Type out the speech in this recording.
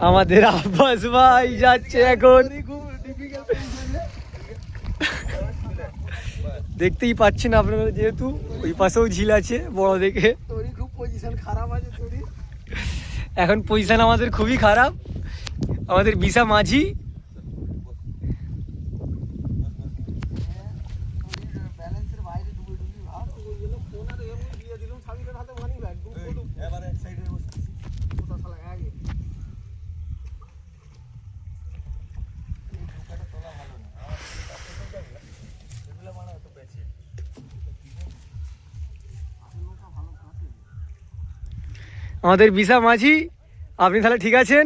আমাদের আব্বাস ভাই যাচ্ছে এখন। দেখতেই পাচ্ছেন আপনারা, যেহেতু ওই পাশেও ঝিল আছে বড় দেখে। খুব পজিশন খারাপ আছে। এখন পজিশন আমাদের খুবই খারাপ। আমাদের বিশা মাঝি আমাদের বিশা মাঝি, আপনি তাহলে ঠিক আছেন?